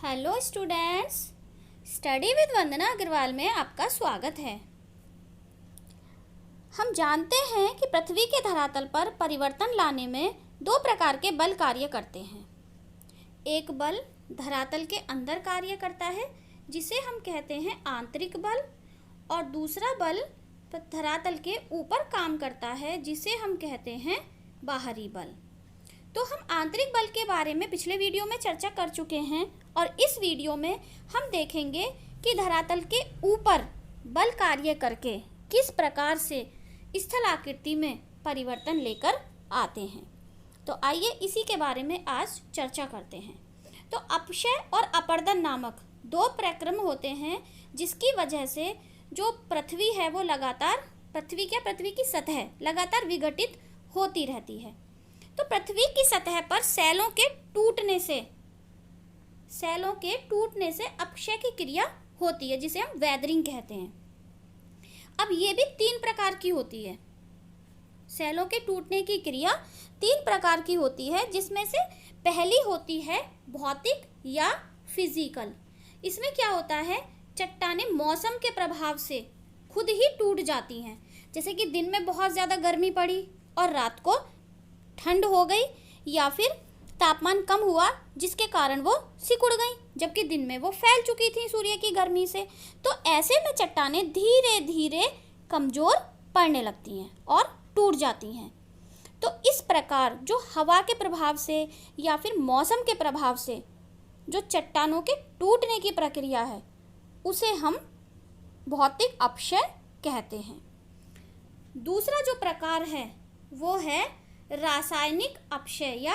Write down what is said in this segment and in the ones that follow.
Hello students, study with वंदना अग्रवाल में आपका स्वागत है। हम जानते हैं कि पृथ्वी के धरातल पर परिवर्तन लाने में दो प्रकार के बल कार्य करते हैं। एक बल धरातल के अंदर कार्य करता है जिसे हम कहते हैं आंतरिक बल, और दूसरा बल धरातल के ऊपर काम करता है जिसे हम कहते हैं बाहरी बल। तो हम आंतरिक बल के बारे में पिछले वीडियो में चर्चा कर चुके हैं और इस वीडियो में हम देखेंगे कि धरातल के ऊपर बल कार्य करके किस प्रकार से स्थल आकृति में परिवर्तन लेकर आते हैं। तो आइए इसी के बारे में आज चर्चा करते हैं। तो अपक्षय और अपर्दन नामक दो प्रक्रम होते हैं जिसकी वजह से जो पृथ्वी है वो लगातार पृथ्वी की सतह लगातार विघटित होती रहती है। तो पृथ्वी की सतह पर सेलों के टूटने से अपक्षय की क्रिया होती है जिसे हम वेदरिंग कहते हैं। अब ये भी तीन प्रकार की होती है। सेलों के टूटने की क्रिया तीन प्रकार की होती है, जिसमें से पहली होती है भौतिक या फिजिकल। इसमें क्या होता है, चट्टानें मौसम के प्रभाव से खुद ही टूट जाती हैं। जैसे कि दिन में बहुत ज़्यादा गर्मी पड़ी और रात को ठंड हो गई, या फिर तापमान कम हुआ जिसके कारण वो सिकुड़ गई, जबकि दिन में वो फैल चुकी थी सूर्य की गर्मी से। तो ऐसे में चट्टानें धीरे धीरे कमज़ोर पड़ने लगती हैं और टूट जाती हैं। तो इस प्रकार जो हवा के प्रभाव से या फिर मौसम के प्रभाव से जो चट्टानों के टूटने की प्रक्रिया है उसे हम भौतिक अपक्षय कहते हैं। दूसरा जो प्रकार है वो है रासायनिक अपक्षय या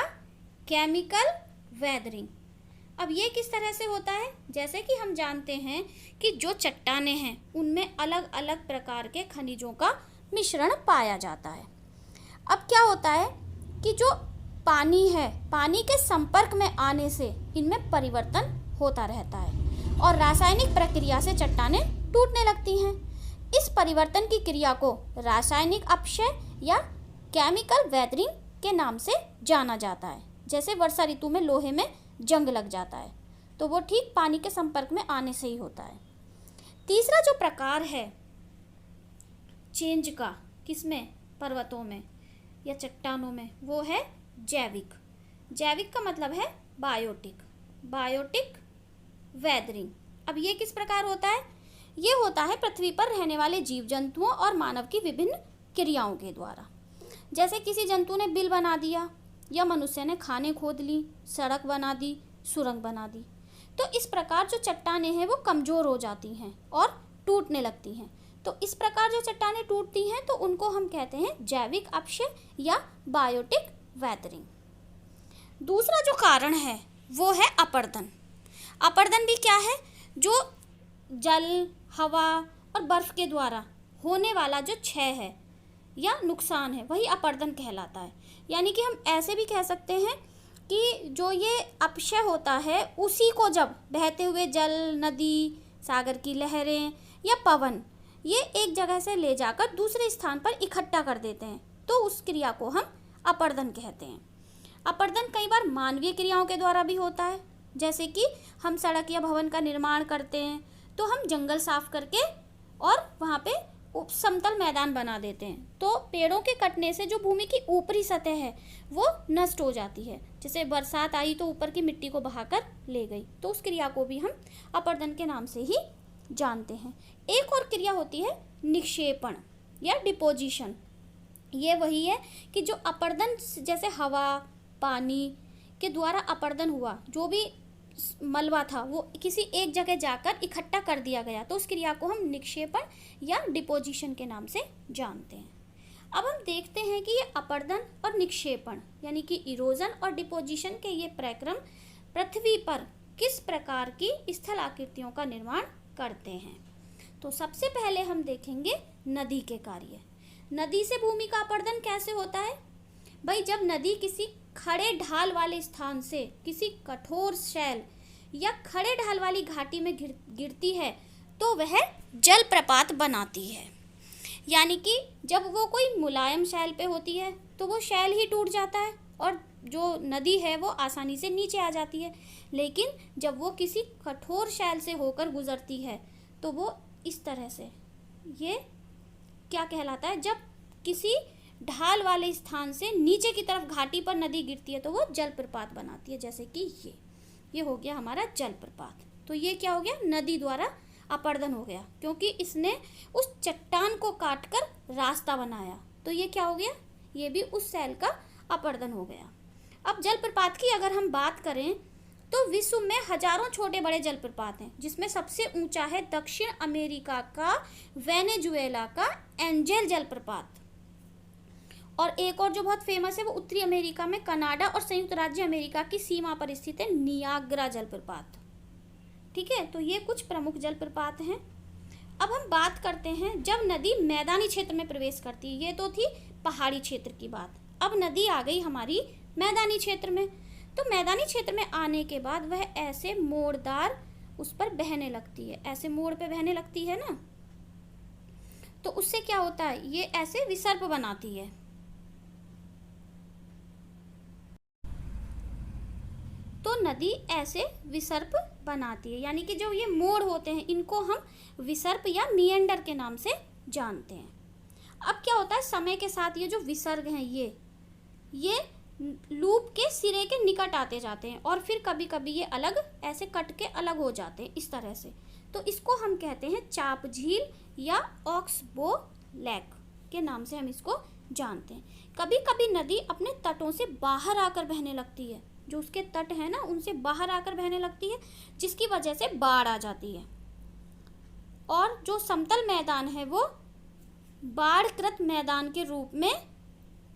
केमिकल वेदरिंग। अब ये किस तरह से होता है, जैसे कि हम जानते हैं कि जो चट्टानें हैं उनमें अलग अलग प्रकार के खनिजों का मिश्रण पाया जाता है। अब क्या होता है कि जो पानी है, पानी के संपर्क में आने से इनमें परिवर्तन होता रहता है और रासायनिक प्रक्रिया से चट्टानें टूटने लगती हैं। इस परिवर्तन की क्रिया को रासायनिक अपक्षय या केमिकल वेदरिंग के नाम से जाना जाता है। जैसे वर्षा ऋतु में लोहे में जंग लग जाता है तो वो ठीक पानी के संपर्क में आने से ही होता है। तीसरा जो प्रकार है चेंज का, किसमें, पर्वतों में या चट्टानों में, वो है जैविक। जैविक का मतलब है बायोटिक वेदरिंग। अब ये किस प्रकार होता है, ये होता है पृथ्वी पर रहने वाले जीव जंतुओं और मानव की विभिन्न क्रियाओं के द्वारा। जैसे किसी जंतु ने बिल बना दिया या मनुष्य ने खाने खोद ली, सड़क बना दी, सुरंग बना दी। तो इस प्रकार जो चट्टानें हैं वो कमज़ोर हो जाती हैं और टूटने लगती हैं। तो इस प्रकार जो चट्टानें टूटती हैं तो उनको हम कहते हैं जैविक अपक्षय या बायोटिक वेदरिंग। दूसरा जो कारण है वो है अपर्दन। अपर्दन भी क्या है, जो जल, हवा और बर्फ के द्वारा होने वाला जो क्षय है या नुकसान है वही अपर्दन कहलाता है। यानी कि हम ऐसे भी कह सकते हैं कि जो ये अपक्षय होता है उसी को जब बहते हुए जल, नदी, सागर की लहरें या पवन ये एक जगह से ले जाकर दूसरे स्थान पर इकट्ठा कर देते हैं तो उस क्रिया को हम अपर्दन कहते हैं। अपर्दन कई बार मानवीय क्रियाओं के द्वारा भी होता है। जैसे कि हम सड़क या भवन का निर्माण करते हैं तो हम जंगल साफ करके और वहाँ पे समतल मैदान बना देते हैं, तो पेड़ों के कटने से जो भूमि की ऊपरी सतह है वो नष्ट हो जाती है। जैसे बरसात आई तो ऊपर की मिट्टी को बहाकर ले गई, तो उस क्रिया को भी हम अपर्दन के नाम से ही जानते हैं। एक और क्रिया होती है निक्षेपण या डिपोजिशन। ये वही है कि जो अपर्दन, जैसे हवा, पानी के द्वारा अपर्दन हुआ, जो भी मलबा था वो किसी एक जगह जाकर इकट्ठा कर दिया गया, तो उस क्रिया को हम निक्षेपण या डिपोजिशन के नाम से जानते हैं। अब हम देखते हैं कि ये अपर्दन और निक्षेपण यानी कि इरोजन और डिपोजिशन के ये प्रक्रम पृथ्वी पर किस प्रकार की स्थल आकृतियों का निर्माण करते हैं। तो सबसे पहले हम देखेंगे नदी के कार्य। नदी से भूमि का अपर्दन कैसे होता है भाई, जब नदी किसी खड़े ढाल वाले स्थान से किसी कठोर शैल या खड़े ढाल वाली घाटी में गिरती है तो वह जलप्रपात बनाती है। यानी कि जब वो कोई मुलायम शैल पे होती है तो वो शैल ही टूट जाता है और जो नदी है वो आसानी से नीचे आ जाती है, लेकिन जब वो किसी कठोर शैल से होकर गुजरती है तो वो इस तरह से, ये क्या कहलाता है, जब किसी ढाल वाले स्थान से नीचे की तरफ घाटी पर नदी गिरती है तो वो जलप्रपात बनाती है, जैसे कि ये हो गया हमारा जलप्रपात। तो ये क्या हो गया, नदी द्वारा अपर्दन हो गया, क्योंकि इसने उस चट्टान को काटकर रास्ता बनाया, तो ये क्या हो गया, ये भी उस शैल का अपर्दन हो गया। अब जलप्रपात की अगर हम बात करें तो विश्व में हजारों छोटे बड़े जलप्रपात हैं, जिसमें सबसे ऊंचा है दक्षिण अमेरिका का वेनेजुएला का एंजेल जलप्रपात, और एक और जो बहुत फेमस है वो उत्तरी अमेरिका में कनाडा और संयुक्त राज्य अमेरिका की सीमा पर स्थित है नियाग्रा जलप्रपात। ठीक है, तो ये कुछ प्रमुख जलप्रपात हैं। अब हम बात करते हैं जब नदी मैदानी क्षेत्र में प्रवेश करती है, ये तो थी पहाड़ी क्षेत्र की बात। अब नदी आ गई हमारी मैदानी क्षेत्र में, तो मैदानी क्षेत्र में आने के बाद वह ऐसे मोड़दार उस पर बहने लगती है, ऐसे मोड़ पे बहने लगती है ना, तो उससे क्या होता है, ये ऐसे विसर्प बनाती है। तो नदी ऐसे विसर्प बनाती है, यानी कि जो ये मोड़ होते हैं इनको हम विसर्प या मिएंडर के नाम से जानते हैं। अब क्या होता है, समय के साथ ये जो विसर्ग हैं ये लूप के सिरे के निकट आते जाते हैं, और फिर कभी कभी ये अलग ऐसे कट के अलग हो जाते हैं इस तरह से, तो इसको हम कहते हैं चाप झील या ऑक्सबो लेक के नाम से हम इसको जानते हैं। कभी कभी नदी अपने तटों से बाहर आकर बहने लगती है, जो उसके तट है ना उनसे बाहर आकर बहने लगती है, जिसकी वजह से बाढ़ आ जाती है, और जो समतल मैदान है वो बाढ़कृत मैदान के रूप में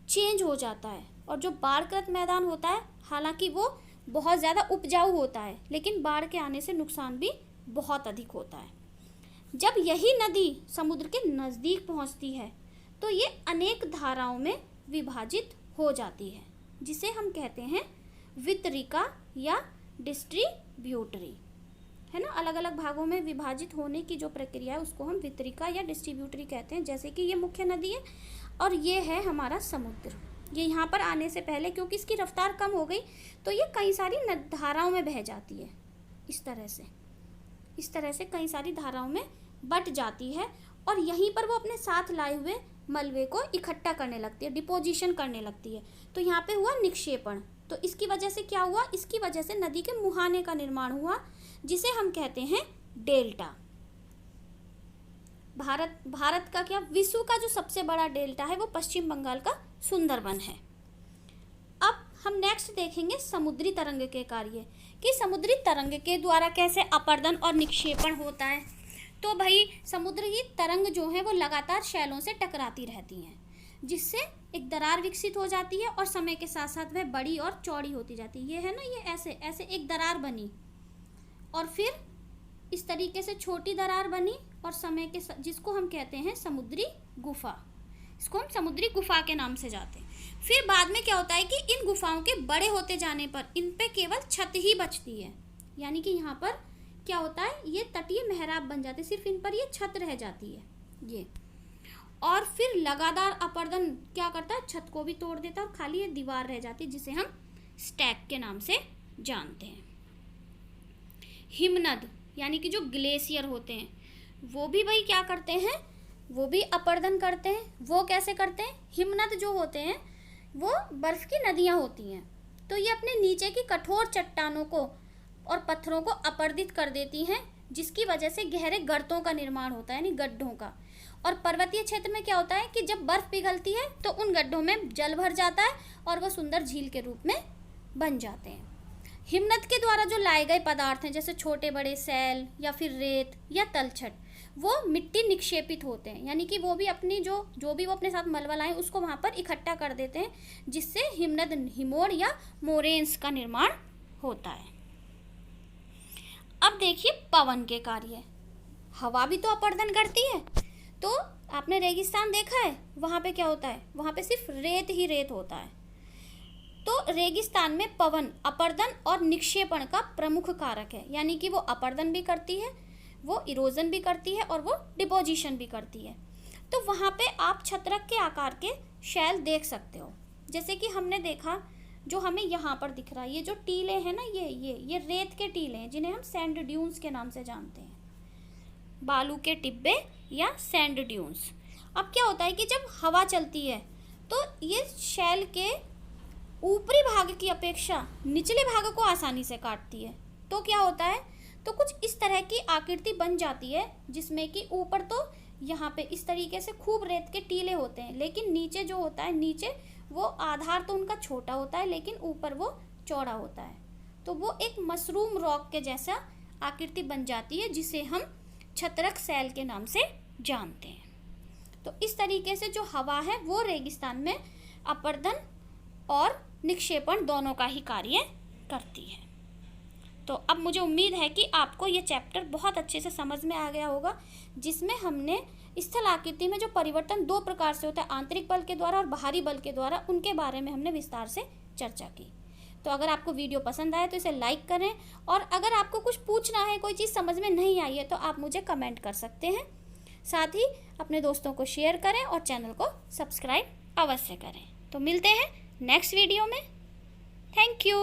चेंज हो जाता है। और जो बाढ़कृत मैदान होता है हालांकि वो बहुत ज़्यादा उपजाऊ होता है, लेकिन बाढ़ के आने से नुकसान भी बहुत अधिक होता है। जब यही नदी समुद्र के नज़दीक पहुंचती है तो ये अनेक धाराओं में विभाजित हो जाती है, जिसे हम कहते हैं वितरिका या डिस्ट्रीब्यूटरी, है ना। अलग अलग भागों में विभाजित होने की जो प्रक्रिया है उसको हम वितरिका या डिस्ट्रीब्यूटरी कहते हैं। जैसे कि ये मुख्य नदी है और ये है हमारा समुद्र। ये यहाँ पर आने से पहले क्योंकि इसकी रफ्तार कम हो गई तो ये कई सारी धाराओं में बह जाती है, इस तरह से कई सारी धाराओं में बट जाती है, और यहीं पर वो अपने साथ लाए हुए मलबे को इकट्ठा करने लगती है, डिपोजिशन करने लगती है। तो यहाँ पे हुआ निक्षेपण, तो इसकी वजह से क्या हुआ, इसकी वजह से नदी के मुहाने का निर्माण हुआ, जिसे हम कहते हैं डेल्टा। भारत का क्या, विश्व का जो सबसे बड़ा डेल्टा है वो पश्चिम बंगाल का सुंदरबन है। अब हम नेक्स्ट देखेंगे समुद्री तरंग के कार्य, कि समुद्री तरंग के द्वारा कैसे अपर्दन और निक्षेपण होता है। तो भाई समुद्र की तरंग जो है वो लगातार शैलों से टकराती रहती हैं, जिससे एक दरार विकसित हो जाती है, और समय के साथ साथ वह बड़ी और चौड़ी होती जाती है। ये है ना, ये ऐसे ऐसे एक दरार बनी, और फिर इस तरीके से छोटी दरार बनी, और समय के जिसको हम कहते हैं समुद्री गुफा, इसको हम समुद्री गुफा के नाम से जाते हैं। फिर बाद में क्या होता है कि इन गुफाओं के बड़े होते जाने पर इन पे केवल छत ही बचती है, यानी कि यहाँ पर क्या होता है, ये तटीय मेहराब बन जाते, सिर्फ इन पर ये छत रह जाती है ये। और फिर लगातार अपर्दन क्या करता है, छत को भी तोड़ देता है, और खाली ये दीवार रह जाती है, जिसे हम स्टैक के नाम से जानते हैं। हिमनद यानी कि जो ग्लेशियर होते हैं वो भी भाई क्या करते हैं, वो भी अपर्दन करते हैं। वो कैसे करते हैं, हिमनद जो होते हैं वो बर्फ की नदियाँ होती हैं, तो ये अपने नीचे की कठोर चट्टानों को और पत्थरों को अपर्दित कर देती हैं, जिसकी वजह से गहरे गर्तों का निर्माण होता है, यानी गड्ढों का। और पर्वतीय क्षेत्र में क्या होता है कि जब बर्फ पिघलती है तो उन गड्ढों में जल भर जाता है और वह सुंदर झील के रूप में बन जाते हैं। हिमनद के द्वारा जो लाए गए पदार्थ हैं, जैसे छोटे बड़े सैल या फिर रेत या तलछट, वो मिट्टी निक्षेपित होते हैं, यानी कि वो भी अपनी जो भी वो अपने साथ मलबा लाए उसको वहाँ पर इकट्ठा कर देते हैं, जिससे हिमनद हिमोड़ या मोरेन्स का निर्माण होता है। अब देखिए पवन के कार्य। हवा भी तो अपर्दन करती है, तो आपने रेगिस्तान देखा है, वहाँ पे क्या होता है, वहाँ पे सिर्फ रेत ही रेत होता है। तो रेगिस्तान में पवन अपर्दन और निक्षेपण का प्रमुख कारक है, यानी कि वो अपर्दन भी करती है, वो इरोजन भी करती है, और वो डिपोजिशन भी करती है। तो वहाँ पे आप छत्रक के आकार के शैल देख सकते हो, जैसे कि हमने देखा जो हमें यहाँ पर दिख रहा है, ये जो टीले हैं ना, ये रेत के टीले हैं जिन्हें हम सैंड ड्यून्स के नाम से जानते हैं, बालू के टिब्बे या सैंड ड्यून्स। अब क्या होता है कि जब हवा चलती है तो ये शेल के ऊपरी भाग की अपेक्षा निचले भाग को आसानी से काटती है। तो क्या होता है, तो कुछ इस तरह की आकृति बन जाती है जिसमें कि ऊपर तो यहाँ पे इस तरीके से खूब रेत के टीले होते हैं, लेकिन नीचे जो होता है, नीचे वो आधार तो उनका छोटा होता है लेकिन ऊपर वो चौड़ा होता है। तो वो एक मशरूम रॉक के जैसा आकृति बन जाती है जिसे हम छत्रक शैल के नाम से जानते हैं। तो इस तरीके से जो हवा है वो रेगिस्तान में अपर्दन और निक्षेपण दोनों का ही कार्य करती है। तो अब मुझे उम्मीद है कि आपको ये चैप्टर बहुत अच्छे से समझ में आ गया होगा, जिसमें हमने स्थल आकृति में जो परिवर्तन दो प्रकार से होता है, आंतरिक बल के द्वारा और बाहरी बल के द्वारा, उनके बारे में हमने विस्तार से चर्चा की। तो अगर आपको वीडियो पसंद आए तो इसे लाइक करें, और अगर आपको कुछ पूछना है, कोई चीज़ समझ में नहीं आई है, तो आप मुझे कमेंट कर सकते हैं। साथ ही अपने दोस्तों को शेयर करें और चैनल को सब्सक्राइब अवश्य करें। तो मिलते हैं नेक्स्ट वीडियो में। Thank you.